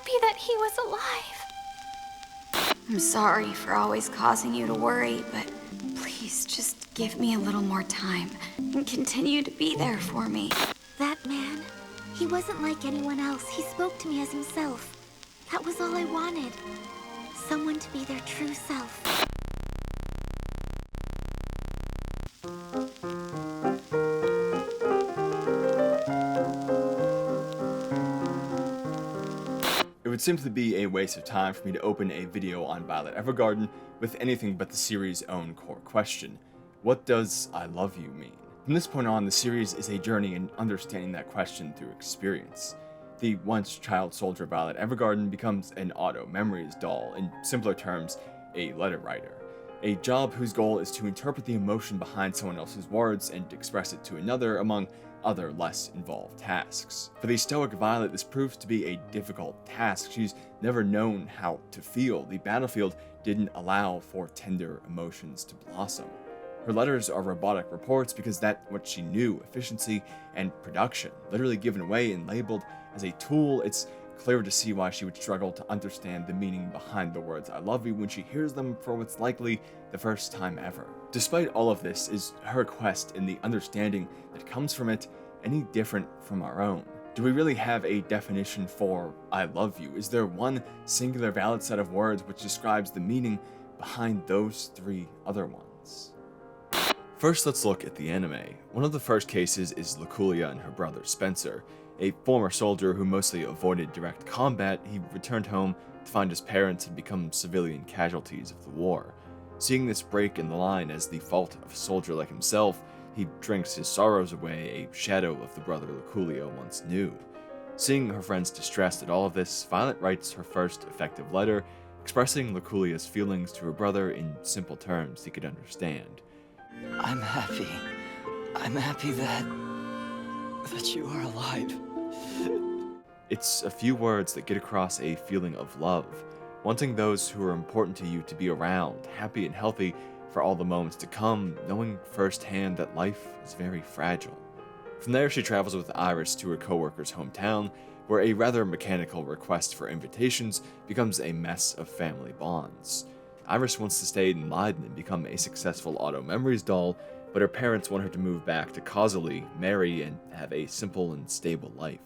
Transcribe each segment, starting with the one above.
happy that he was alive. I'm sorry for always causing you to worry, but please just give me a little more time and continue to be there for me. That man, he wasn't like anyone else. He spoke to me as himself. That was all I wanted. Someone to be their true self. It would simply be a waste of time for me to open a video on Violet Evergarden with anything but the series' own core question. What does I love you mean? From this point on, the series is a journey in understanding that question through experience. The once child soldier Violet Evergarden becomes an auto-memories doll, in simpler terms, a letter writer. A job whose goal is to interpret the emotion behind someone else's words and express it to another, among other less involved tasks. For the stoic Violet, this proves to be a difficult task. She's never known how to feel. The battlefield didn't allow for tender emotions to blossom. Her letters are robotic reports because that's what she knew: efficiency and production. Literally given away and labeled as a tool, it's clear to see why she would struggle to understand the meaning behind the words I love you when she hears them for what's likely the first time ever. Despite all of this, is her quest and the understanding that comes from it any different from our own? Do we really have a definition for I love you? Is there one singular valid set of words which describes the meaning behind those three other ones? First, let's look at the anime. One of the first cases is Luculia and her brother Spencer. A former soldier who mostly avoided direct combat, he returned home to find his parents had become civilian casualties of the war. Seeing this break in the line as the fault of a soldier like himself, he drinks his sorrows away, a shadow of the brother Luculia once knew. Seeing her friends distressed at all of this, Violet writes her first effective letter, expressing Luculia's feelings to her brother in simple terms he could understand. I'm happy. I'm happy that you are alive. It's a few words that get across a feeling of love, wanting those who are important to you to be around, happy and healthy for all the moments to come, knowing firsthand that life is very fragile. From there, she travels with Iris to her co-worker's hometown, where a rather mechanical request for invitations becomes a mess of family bonds. Iris wants to stay in Leiden and become a successful auto-memories doll, but her parents want her to move back to Causely, marry, and have a simple and stable life.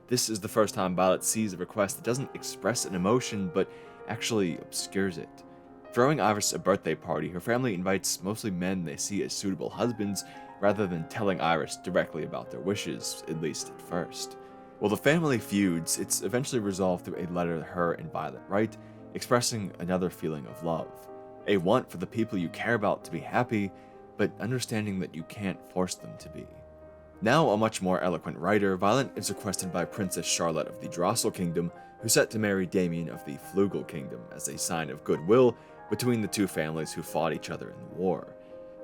This is the first time Violet sees a request that doesn't express an emotion, but actually obscures it. Throwing Iris a birthday party, her family invites mostly men they see as suitable husbands, rather than telling Iris directly about their wishes, at least at first. While the family feuds, it's eventually resolved through a letter her and Violet write, expressing another feeling of love. A want for the people you care about to be happy, but understanding that you can't force them to be. Now a much more eloquent writer, Violet is requested by Princess Charlotte of the Drossel Kingdom, who's set to marry Damien of the Flugel Kingdom as a sign of goodwill between the two families who fought each other in the war.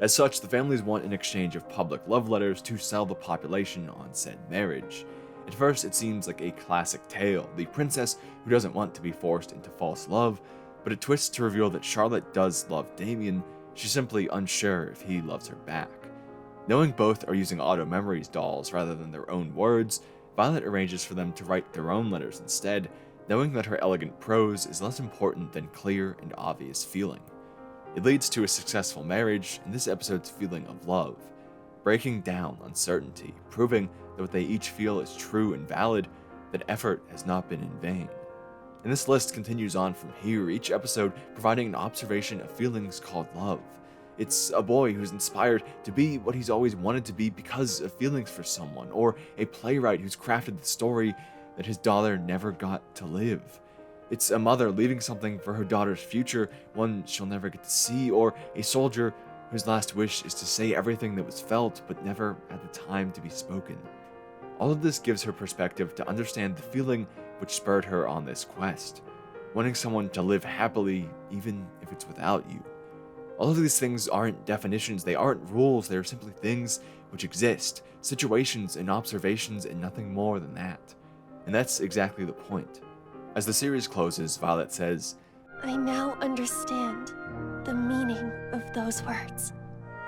As such, the families want an exchange of public love letters to sell the population on said marriage. At first, it seems like a classic tale, the princess who doesn't want to be forced into false love, but it twists to reveal that Charlotte does love Damien, she's simply unsure if he loves her back. Knowing both are using auto-memories dolls rather than their own words, Violet arranges for them to write their own letters instead, knowing that her elegant prose is less important than clear and obvious feeling. It leads to a successful marriage and this episode's feeling of love, breaking down uncertainty, proving that what they each feel is true and valid, that effort has not been in vain. And this list continues on from here, each episode providing an observation of feelings called love. It's a boy who's inspired to be what he's always wanted to be because of feelings for someone, or a playwright who's crafted the story that his daughter never got to live. It's a mother leaving something for her daughter's future, one she'll never get to see, or a soldier whose last wish is to say everything that was felt but never had the time to be spoken. All of this gives her perspective to understand the feeling which spurred her on this quest, wanting someone to live happily even if it's without you. All of these things aren't definitions, they aren't rules, they are simply things which exist, situations and observations and nothing more than that. And that's exactly the point. As the series closes, Violet says, I now understand the meaning of those words.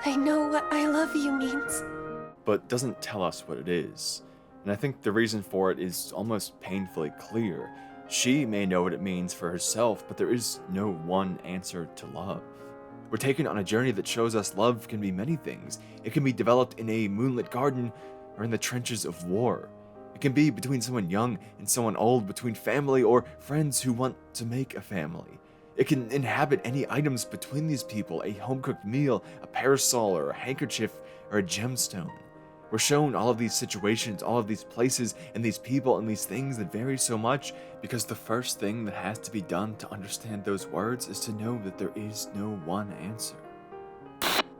I know what I love you means. but doesn't tell us what it is. And I think the reason for it is almost painfully clear. She may know what it means for herself, but there is no one answer to love. We're taken on a journey that shows us love can be many things. It can be developed in a moonlit garden or in the trenches of war. It can be between someone young and someone old, between family or friends who want to make a family. It can inhabit any items between these people, a home-cooked meal, a parasol, or a handkerchief, or a gemstone. We're shown all of these situations, all of these places, and these people, and these things that vary so much because the first thing that has to be done to understand those words is to know that there is no one answer.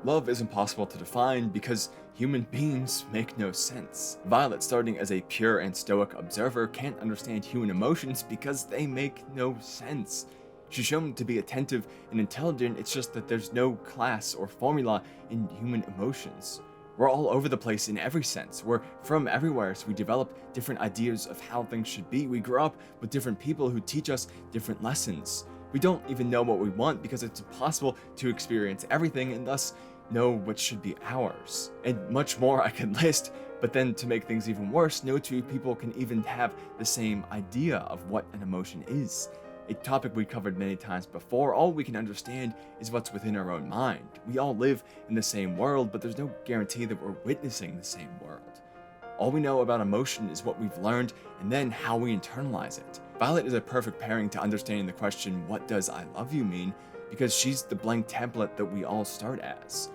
Love is impossible to define because human beings make no sense. Violet, starting as a pure and stoic observer, can't understand human emotions because they make no sense. She's shown to be attentive and intelligent, it's just that there's no class or formula in human emotions. We're all over the place in every sense. We're from everywhere, so we develop different ideas of how things should be. We grow up with different people who teach us different lessons. We don't even know what we want because it's impossible to experience everything and thus know what should be ours. And much more I could list, but then to make things even worse, no two people can even have the same idea of what an emotion is. A topic we covered many times before. All we can understand is what's within our own mind. We all live in the same world, but there's no guarantee that we're witnessing the same world. All we know about emotion is what we've learned and then how we internalize it. Violet is a perfect pairing to understanding the question, what does I love you mean? Because she's the blank template that we all start as.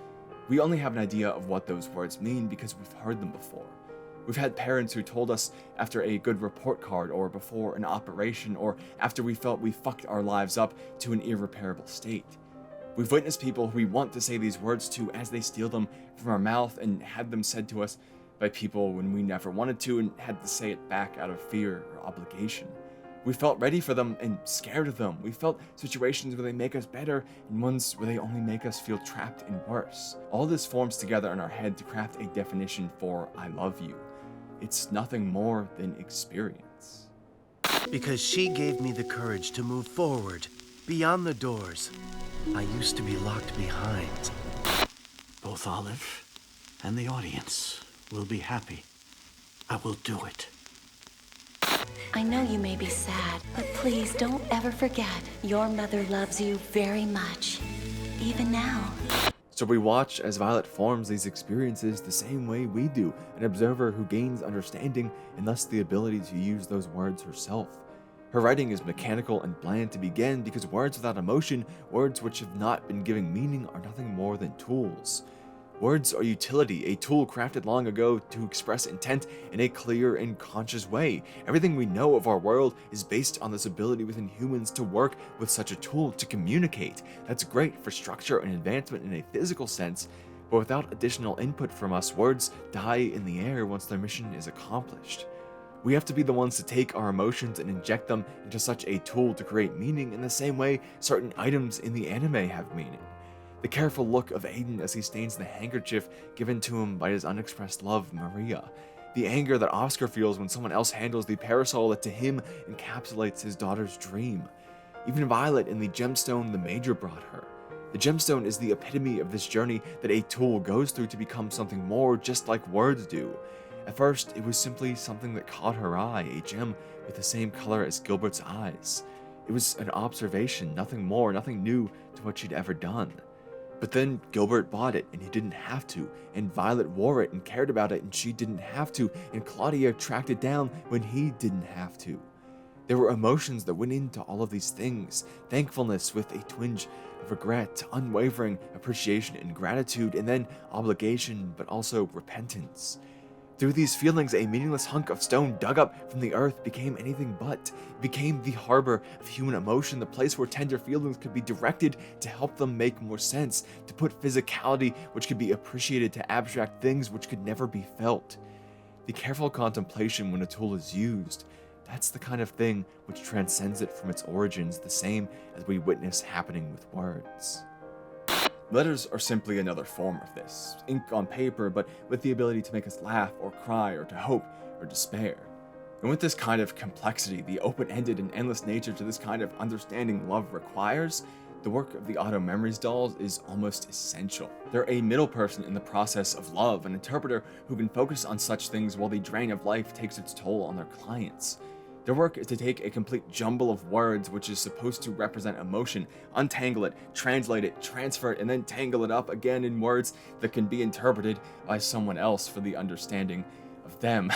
We only have an idea of what those words mean because we've heard them before. We've had parents who told us after a good report card or before an operation or after we felt we fucked our lives up to an irreparable state. We've witnessed people who we want to say these words to as they steal them from our mouth and had them said to us by people when we never wanted to and had to say it back out of fear or obligation. We felt ready for them and scared of them. We felt situations where they make us better and ones where they only make us feel trapped and worse. All this forms together in our head to craft a definition for I love you. It's nothing more than experience. Because she gave me the courage to move forward, beyond the doors I used to be locked behind. Both Olive and the audience will be happy. I will do it. I know you may be sad, but please don't ever forget your mother loves you very much, even now. So we watch as Violet forms these experiences the same way we do, an observer who gains understanding and thus the ability to use those words herself. Her writing is mechanical and bland to begin because words without emotion, words which have not been given meaning, are nothing more than tools. Words are utility, a tool crafted long ago to express intent in a clear and conscious way. Everything we know of our world is based on this ability within humans to work with such a tool to communicate. That's great for structure and advancement in a physical sense, but without additional input from us, words die in the air once their mission is accomplished. We have to be the ones to take our emotions and inject them into such a tool to create meaning in the same way certain items in the anime have meaning. The careful look of Aiden as he stains the handkerchief given to him by his unexpressed love, Maria. The anger that Oscar feels when someone else handles the parasol that to him encapsulates his daughter's dream. Even Violet in the gemstone the Major brought her. The gemstone is the epitome of this journey that a tool goes through to become something more, just like words do. At first, it was simply something that caught her eye, a gem with the same color as Gilbert's eyes. It was an observation, nothing more, nothing new to what she'd ever done. But then Gilbert bought it and he didn't have to, and Violet wore it and cared about it and she didn't have to, and Claudia tracked it down when he didn't have to. There were emotions that went into all of these things, thankfulness with a twinge of regret, unwavering appreciation and gratitude, and then obligation, but also repentance. Through these feelings, a meaningless hunk of stone dug up from the earth became anything but. It became the harbor of human emotion, the place where tender feelings could be directed to help them make more sense, to put physicality which could be appreciated to abstract things which could never be felt. The careful contemplation when a tool is used, that's the kind of thing which transcends it from its origins, the same as we witness happening with words. Letters are simply another form of this, ink on paper, but with the ability to make us laugh or cry or to hope or despair. And with this kind of complexity, the open-ended and endless nature to this kind of understanding love requires, the work of the Auto Memories dolls is almost essential. They're a middle person in the process of love, an interpreter who can focus on such things while the drain of life takes its toll on their clients. Their work is to take a complete jumble of words which is supposed to represent emotion, untangle it, translate it, transfer it, and then tangle it up again in words that can be interpreted by someone else for the understanding of them.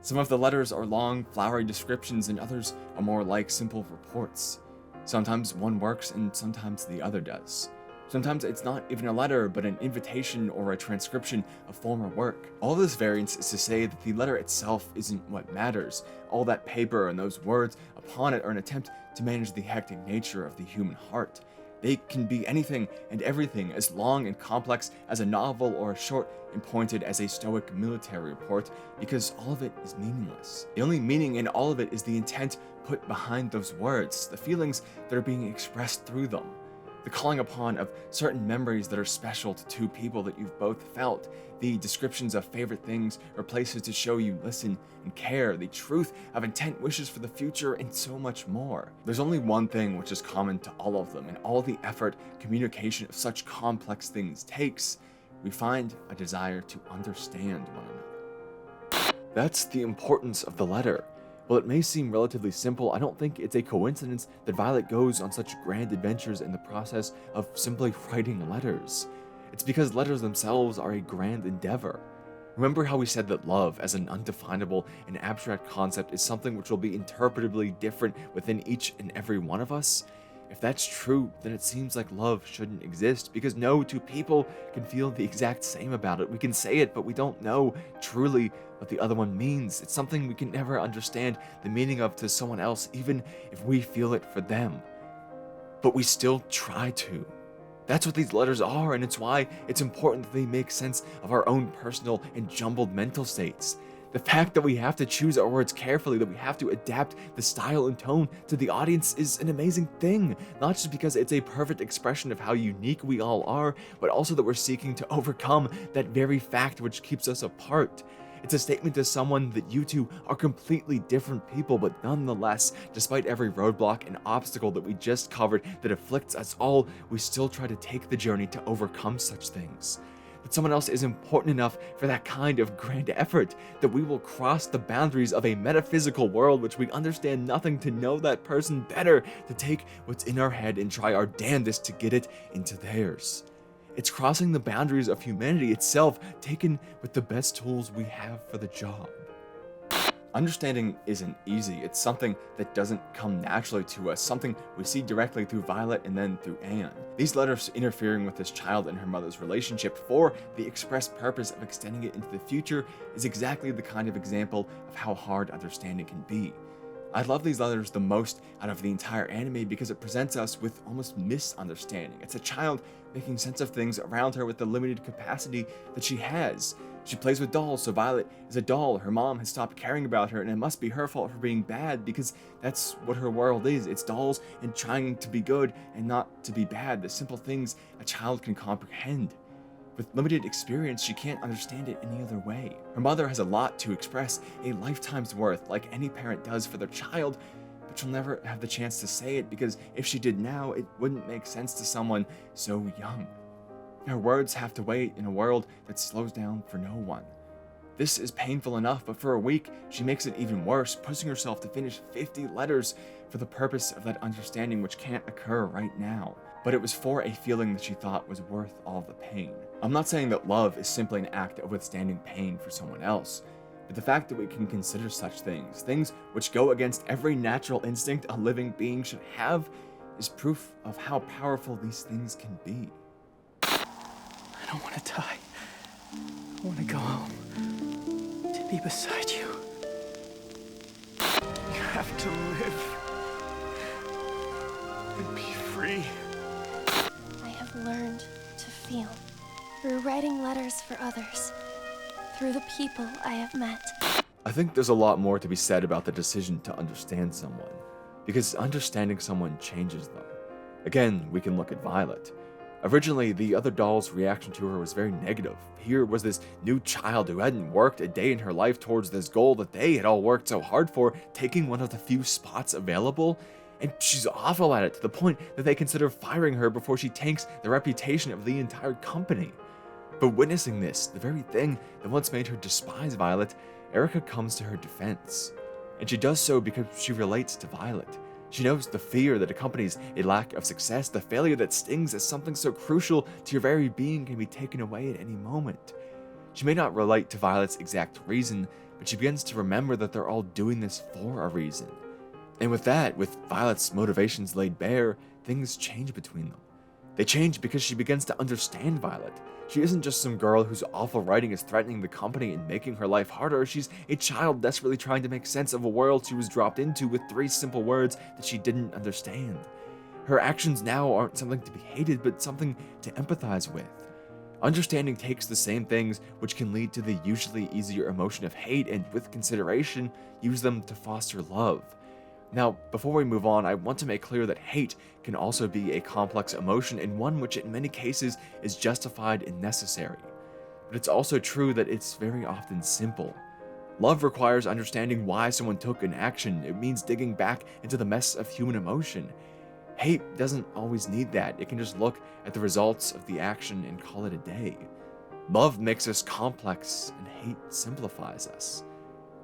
Some of the letters are long, flowery descriptions, and others are more like simple reports. Sometimes one works and sometimes the other does. Sometimes it's not even a letter, but an invitation or a transcription of former work. All this variance is to say that the letter itself isn't what matters. All that paper and those words upon it are an attempt to manage the hectic nature of the human heart. They can be anything and everything, as long and complex as a novel or as short and pointed as a stoic military report, because all of it is meaningless. The only meaning in all of it is the intent put behind those words, the feelings that are being expressed through them. The calling upon of certain memories that are special to two people that you've both felt, the descriptions of favorite things or places to show you listen and care, the truth of intent, wishes for the future, and so much more. There's only one thing which is common to all of them, and all the effort communication of such complex things takes. We find a desire to understand one another. That's the importance of the letter. While it may seem relatively simple, I don't think it's a coincidence that Violet goes on such grand adventures in the process of simply writing letters. It's because letters themselves are a grand endeavor. Remember how we said that love, as an undefinable and abstract concept, is something which will be interpretably different within each and every one of us? If that's true, then it seems like love shouldn't exist, because no two people can feel the exact same about it. We can say it, but we don't know truly what the other one means. It's something we can never understand the meaning of to someone else, even if we feel it for them. But we still try to. That's what these letters are, and it's why it's important that they make sense of our own personal and jumbled mental states. The fact that we have to choose our words carefully, that we have to adapt the style and tone to the audience is an amazing thing. Not just because it's a perfect expression of how unique we all are, but also that we're seeking to overcome that very fact which keeps us apart. It's a statement to someone that you two are completely different people, but nonetheless, despite every roadblock and obstacle that we just covered that afflicts us all, we still try to take the journey to overcome such things. That someone else is important enough for that kind of grand effort, that we will cross the boundaries of a metaphysical world which we understand nothing to know that person better, to take what's in our head and try our damnedest to get it into theirs. It's crossing the boundaries of humanity itself, taken with the best tools we have for the job. Understanding isn't easy. It's something that doesn't come naturally to us, something we see directly through Violet and then through Anne. These letters interfering with this child and her mother's relationship for the express purpose of extending it into the future is exactly the kind of example of how hard understanding can be. I love these letters the most out of the entire anime because it presents us with almost misunderstanding. It's a child making sense of things around her with the limited capacity that she has. She plays with dolls, so Violet is a doll. Her mom has stopped caring about her, and it must be her fault for being bad because that's what her world is. It's dolls and trying to be good and not to be bad. The simple things a child can comprehend. With limited experience, she can't understand it any other way. Her mother has a lot to express, a lifetime's worth, like any parent does for their child, but she'll never have the chance to say it because if she did now, it wouldn't make sense to someone so young. Her words have to wait in a world that slows down for no one. This is painful enough, but for a week, she makes it even worse, pushing herself to finish 50 letters for the purpose of that understanding which can't occur right now. But it was for a feeling that she thought was worth all the pain. I'm not saying that love is simply an act of withstanding pain for someone else, but the fact that we can consider such things, things which go against every natural instinct a living being should have, is proof of how powerful these things can be. I don't want to die. I want to go home. To be beside you. You have to live. And be free. I have learned to feel through writing letters for others, through the people I have met. I think there's a lot more to be said about the decision to understand someone, because understanding someone changes them. Again, we can look at Violet. Originally, the other doll's reaction to her was very negative. Here was this new child who hadn't worked a day in her life towards this goal that they had all worked so hard for, taking one of the few spots available, and she's awful at it to the point that they consider firing her before she tanks the reputation of the entire company. But witnessing this, the very thing that once made her despise Violet, Erica comes to her defense. and she does so because she relates to Violet. She knows the fear that accompanies a lack of success, the failure that stings as something so crucial to your very being can be taken away at any moment. She may not relate to Violet's exact reason, but she begins to remember that they're all doing this for a reason. And with Violet's motivations laid bare, things change between them. They change because she begins to understand Violet. She isn't just some girl whose awful writing is threatening the company and making her life harder. She's a child desperately trying to make sense of a world she was dropped into with 3 simple words that she didn't understand. Her actions now aren't something to be hated, but something to empathize with. Understanding takes the same things which can lead to the usually easier emotion of hate and, with consideration, use them to foster love. Now, before we move on, I want to make clear that hate can also be a complex emotion and one which in many cases is justified and necessary. But it's also true that it's very often simple. Love requires understanding why someone took an action. It means digging back into the mess of human emotion. Hate doesn't always need that. It can just look at the results of the action and call it a day. Love makes us complex and hate simplifies us.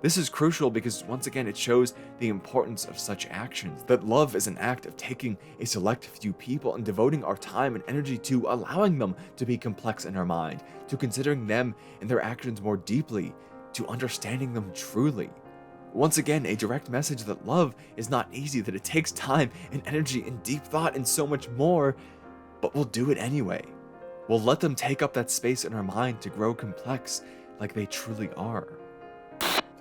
This is crucial because, once again, it shows the importance of such actions, that love is an act of taking a select few people and devoting our time and energy to allowing them to be complex in our mind, to considering them and their actions more deeply, to understanding them truly. Once again, a direct message that love is not easy, that it takes time and energy and deep thought and so much more, but we'll do it anyway. We'll let them take up that space in our mind to grow complex like they truly are.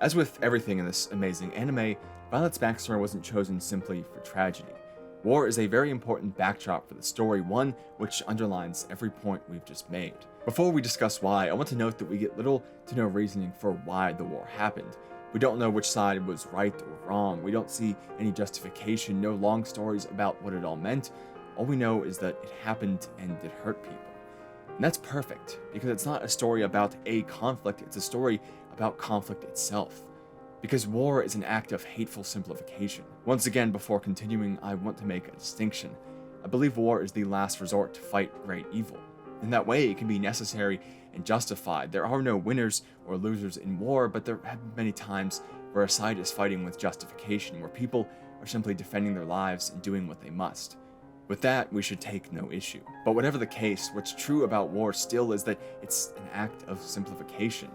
As with everything in this amazing anime, Violet's backstory wasn't chosen simply for tragedy. War is a very important backdrop for the story, one which underlines every point we've just made. Before we discuss why, I want to note that we get little to no reasoning for why the war happened. We don't know which side was right or wrong. We don't see any justification, no long stories about what it all meant. All we know is that it happened and it hurt people. And that's perfect, because it's not a story about a conflict, it's a story about conflict itself. Because war is an act of hateful simplification. Once again, before continuing, I want to make a distinction. I believe war is the last resort to fight great evil. In that way, it can be necessary and justified. There are no winners or losers in war, but there have been many times where a side is fighting with justification, where people are simply defending their lives and doing what they must. With that, we should take no issue. But whatever the case, what's true about war still is that it's an act of simplification.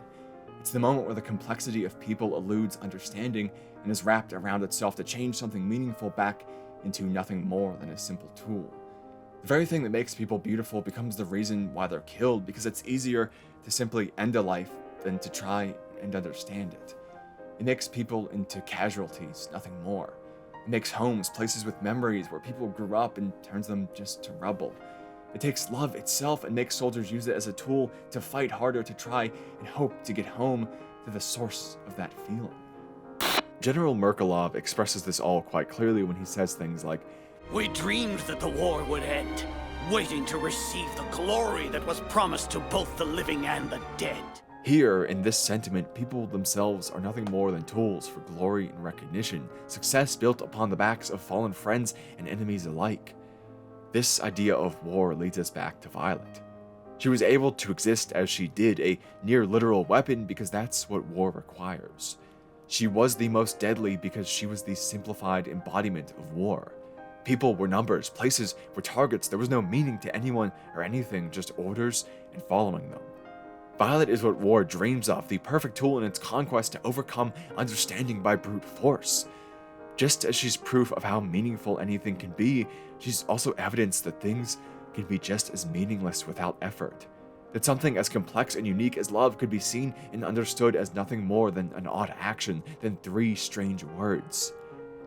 It's the moment where the complexity of people eludes understanding and is wrapped around itself to change something meaningful back into nothing more than a simple tool. The very thing that makes people beautiful becomes the reason why they're killed, because it's easier to simply end a life than to try and understand it. It makes people into casualties, nothing more. It makes homes places with memories where people grew up and turns them just to rubble. It takes love itself and makes soldiers use it as a tool to fight harder, to try and hope to get home to the source of that feeling. General Merkelov expresses this all quite clearly when he says things like, "We dreamed that the war would end, waiting to receive the glory that was promised to both the living and the dead." Here, in this sentiment, people themselves are nothing more than tools for glory and recognition, success built upon the backs of fallen friends and enemies alike. This idea of war leads us back to Violet. She was able to exist as she did, a near literal weapon, because that's what war requires. She was the most deadly because she was the simplified embodiment of war. People were numbers, places were targets, there was no meaning to anyone or anything, just orders and following them. Violet is what war dreams of, the perfect tool in its conquest to overcome understanding by brute force. Just as she's proof of how meaningful anything can be, she's also evidence that things can be just as meaningless without effort. That something as complex and unique as love could be seen and understood as nothing more than an odd action, than 3 strange words.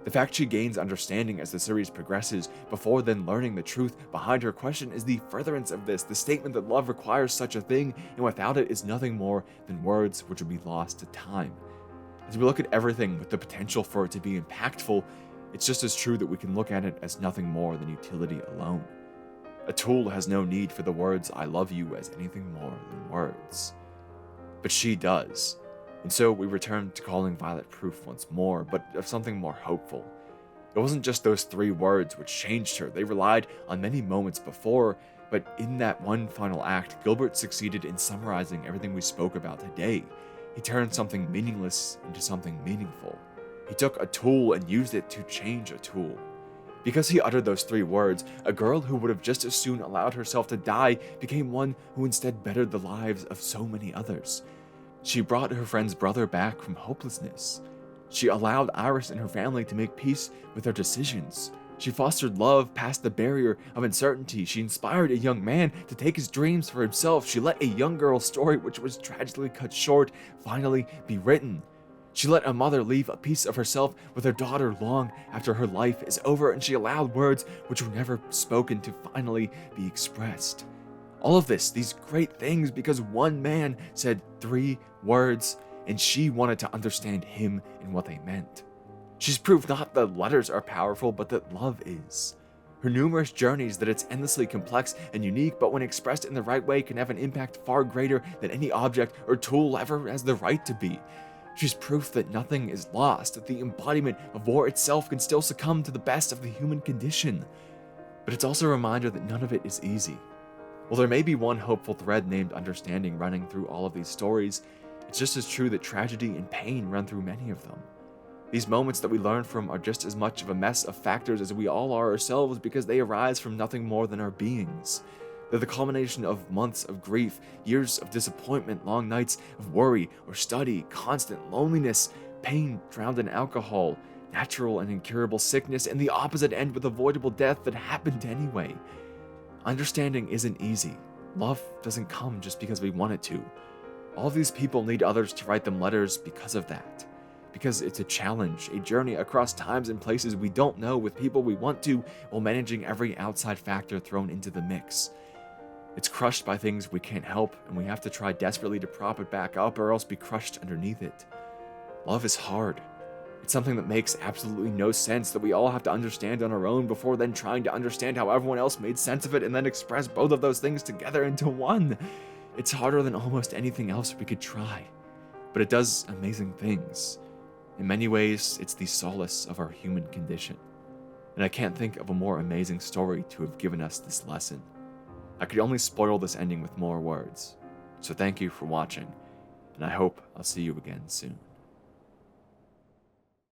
The fact she gains understanding as the series progresses, before then learning the truth behind her question, is the furtherance of this, the statement that love requires such a thing, and without it is nothing more than words which would be lost to time. As we look at everything with the potential for it to be impactful, it's just as true that we can look at it as nothing more than utility alone. A tool has no need for the words "I love you" as anything more than words. But she does. And so we return to calling Violet proof once more, but of something more hopeful. It wasn't just those 3 words which changed her. They relied on many moments before, but in that one final act, Gilbert succeeded in summarizing everything we spoke about today. He turned something meaningless into something meaningful. He took a tool and used it to change a tool. Because he uttered those 3 words, a girl who would have just as soon allowed herself to die became one who instead bettered the lives of so many others. She brought her friend's brother back from hopelessness. She allowed Iris and her family to make peace with their decisions. She fostered love past the barrier of uncertainty. She inspired a young man to take his dreams for himself. She let a young girl's story, which was tragically cut short, finally be written. She let a mother leave a piece of herself with her daughter long after her life is over, and she allowed words which were never spoken to finally be expressed. All of this, these great things, because one man said 3 words, and she wanted to understand him and what they meant. She's proved not that letters are powerful, but that love is. Her numerous journeys, that it's endlessly complex and unique, but when expressed in the right way can have an impact far greater than any object or tool ever has the right to be. She's proof that nothing is lost, that the embodiment of war itself can still succumb to the best of the human condition. But it's also a reminder that none of it is easy. While there may be one hopeful thread named understanding running through all of these stories, it's just as true that tragedy and pain run through many of them. These moments that we learn from are just as much of a mess of factors as we all are ourselves, because they arise from nothing more than our beings. They're the culmination of months of grief, years of disappointment, long nights of worry or study, constant loneliness, pain drowned in alcohol, natural and incurable sickness, and the opposite end with avoidable death that happened anyway. Understanding isn't easy. Love doesn't come just because we want it to. All of these people need others to write them letters because of that. Because it's a challenge, a journey across times and places we don't know with people we want to, while managing every outside factor thrown into the mix. It's crushed by things we can't help, and we have to try desperately to prop it back up or else be crushed underneath it. Love is hard. It's something that makes absolutely no sense, that we all have to understand on our own before then trying to understand how everyone else made sense of it and then express both of those things together into one. It's harder than almost anything else we could try, but it does amazing things. In many ways, it's the solace of our human condition, and I can't think of a more amazing story to have given us this lesson. I could only spoil this ending with more words, so thank you for watching, and I hope I'll see you again soon.